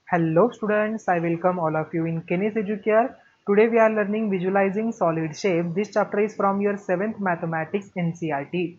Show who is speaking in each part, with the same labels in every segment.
Speaker 1: Hello students, I welcome all of you in Kenis Educare. Today we are learning visualizing solid shape. This chapter is from your 7th mathematics NCRT.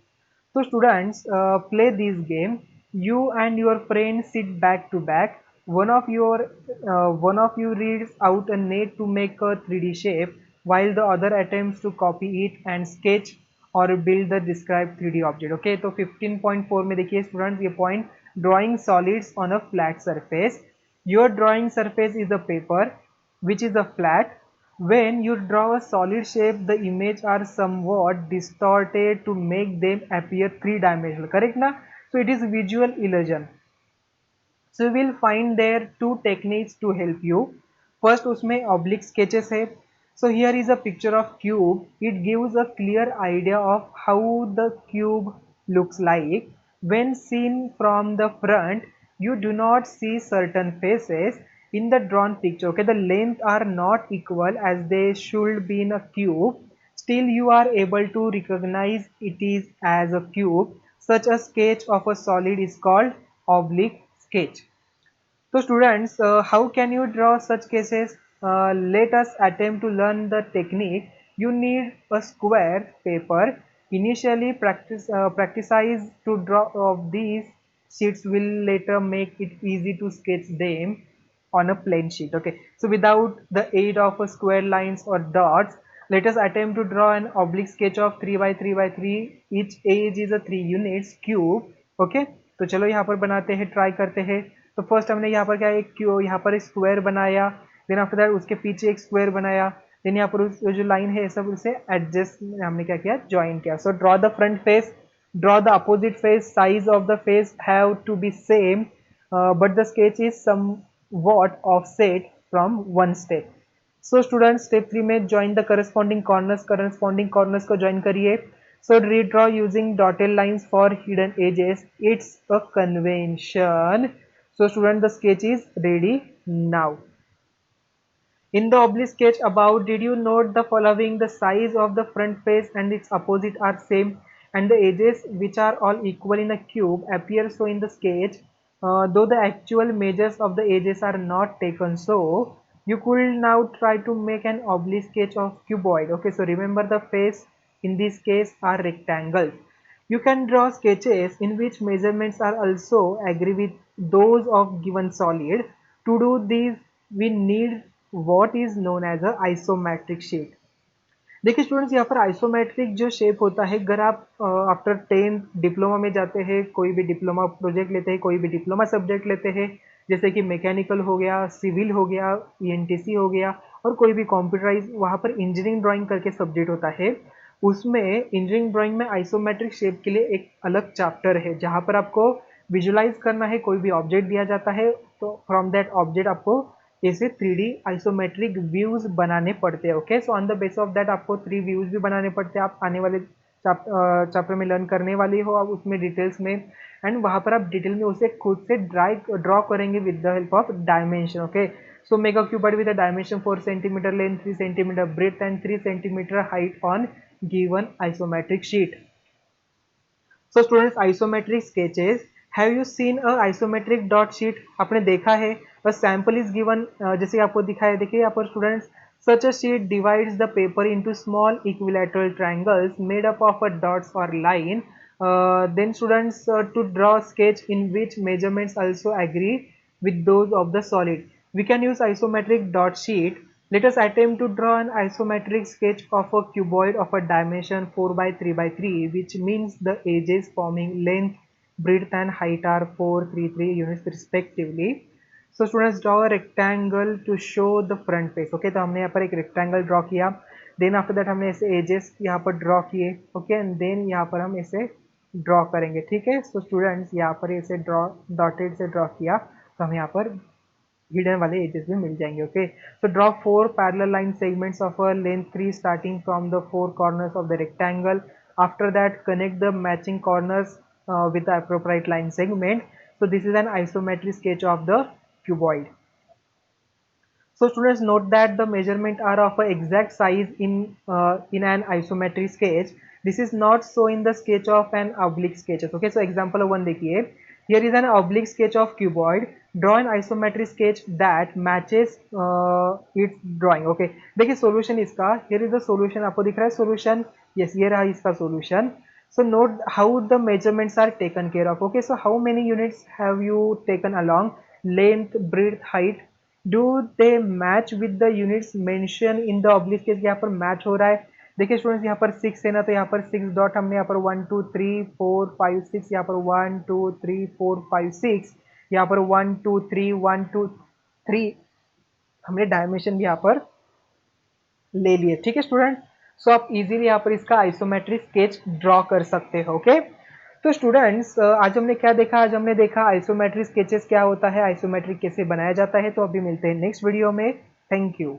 Speaker 1: So students, play this game. You and your friend sit back to back. One of you reads out a net to make a 3D shape, while the other attempts to copy it and sketch or build the described 3D object. Okay, तो 15.4 में देखिए students ये point drawing solids on a flat surface. Your drawing surface is a paper which is a flat. When you draw a solid shape, the image are somewhat distorted to make them appear three-dimensional. Correct na? So it is visual illusion. So you will find there two techniques to help you. First उसमें oblique sketches है. So here is a picture of cube. It gives a clear idea of how the cube looks like. When seen from the front, you do not see certain faces in the drawn picture. Okay, the length are not equal as they should be in a cube. Still you are able to recognize it is as a cube. Such a sketch of a solid is called oblique sketch. So students, how can you draw such cases? Let us attempt to learn the technique. You need a square paper. Initially practice to draw of these sheets will later make it easy to sketch them on a plain sheet. Okay, so without the aid of a square lines or dots, let us attempt to draw an oblique sketch of 3 by 3 by 3. Each edge is a 3 units cube. Okay, तो चलो यहाँ पर बनाते हैं, try करते हैं. तो first हमने यहाँ पर क्या एक क्यू यहाँ पर एक स्क्वायर बनाया, देन आफ्टर दैट उसके पीछे एक स्क्वायर बनाया, देन यहाँ पर जो लाइन है सब उसे एडजस्ट हमने क्या किया, ज्वाइन किया. So draw the front face, draw the opposite face. Size of the face have to be same, but the sketch is somewhat offset from one step. So students, step 3 में join the corresponding corners को join करिए. So redraw using dotted lines for hidden edges. It's a convention. So student, the sketch is ready now. In the oblique sketch above, did you note the following? The size of the front face and its opposite are same, and the edges, which are all equal in a cube, appear so in the sketch, though the actual measures of the edges are not taken. So you could now try to make an oblique sketch of cuboid. Okay, so remember the face in this case are rectangles. You can draw sketches in which measurements are also agree with those of given solid. To do this, we need what is known as a isometric sheet. देखिए students, यहाँ पर isometric जो shape होता है, अगर आप after 10 diploma में जाते हैं, कोई भी डिप्लोमा प्रोजेक्ट लेते हैं, कोई भी डिप्लोमा सब्जेक्ट लेते हैं, जैसे कि मैकेनिकल हो गया, सिविल हो गया, ईएनटीसी हो गया, और कोई भी कंप्यूटराइज, वहाँ पर इंजीनियरिंग ड्राइंग करके सब्जेक्ट होता है. उसमें इंजीनियरिंग ड्राइंग में आइसोमेट्रिक शेप के लिए एक अलग चैप्टर है, जहाँ पर आपको विजुलाइज करना है. कोई भी ऑब्जेक्ट दिया जाता है, तो फ्रॉम दैट ऑब्जेक्ट आपको ऐसे 3D आइसोमेट्रिक व्यूज बनाने पड़ते हैं. Okay, so on the base of that आपको 3 व्यूज भी बनाने पड़ते हैं. आप आने वाले चैप्टर में लर्न करने वाली हो आप उसमें डिटेल्स में, एंड वहां पर आप डिटेल में उसे खुद से ड्रॉ करेंगे with the help of dimension. Okay, so make a cuboid with a dimension 4 centimetre length, 3 centimetre breath and 3 centimetre height on given isometric sheet. So students, isometric sketches, have you seen a isometric dot sheet? आपने देखा है. A sample is given, जैसे आपको दिखाया, देखिए यहाँ पर students, such a sheet divides the paper into small equilateral triangles made up of a dots or line. Then students, to draw a sketch in which measurements also agree with those of the solid, we can use isometric dot sheet. Let us attempt to draw an isometric sketch of a cuboid of a dimension 4 by 3 by 3, which means the edges forming length, breadth and height are 4, 3, 3 units respectively. So students, draw a rectangle to show the front face. Okay, तो हमने यहाँ पर एक rectangle draw किया. Then after that हमने ऐसे edges यहाँ पर draw किए. Okay, and then यहाँ पर हम ऐसे draw करेंगे. ठीक है, so students यहाँ पर ऐसे draw dotted से draw किया, तो हमें यहाँ पर hidden वाले edges भी मिल जाएंगे. Okay, so draw 4 parallel line segments of a length 3 starting from the 4 corners of the rectangle. After that, connect the matching corners with the appropriate line segment. So this is an isometric sketch of the cuboid. So students, note that the measurement are of a exact size in an isometric sketch. This is not so in the sketch of an oblique sketches. Okay, so example 1 देखिए, Here is an oblique sketch of cuboid. Draw an isometric sketch that matches its drawing. Okay, देखिए solution इसका, here is the solution, आपको दिख रहा है solution, yes ये रहा इसका solution. So note how the measurements are taken care of. Okay, so how many units have you taken along? Length, breadth, height. Do they match with the units mentioned in the oblique sketch? यहाँ पर match हो रहा है. देखिए students यहाँ पर 6 है ना, तो यहाँ पर 6 डॉट हमने यहाँ पर 1 2 3 4 5 6, यहाँ पर 1 2 3 4 5 6, यहाँ पर 1 2 3 1 2 3 हमने डायमेंशन भी यहाँ पर ले लिए. ठीक है स्टूडेंट, सो आप इजीली यहाँ पर इसका आइसोमेट्रिक स्केच ड्रॉ कर सकते हो. ओके, तो स्टूडेंट्स आज हमने क्या देखा? आज हमने देखा आइसोमेट्रिक स्केचेस क्या होता है, आइसोमेट्रिक कैसे बनाया जाता है. तो अभी मिलते हैं नेक्स्ट वीडियो में. Thank you.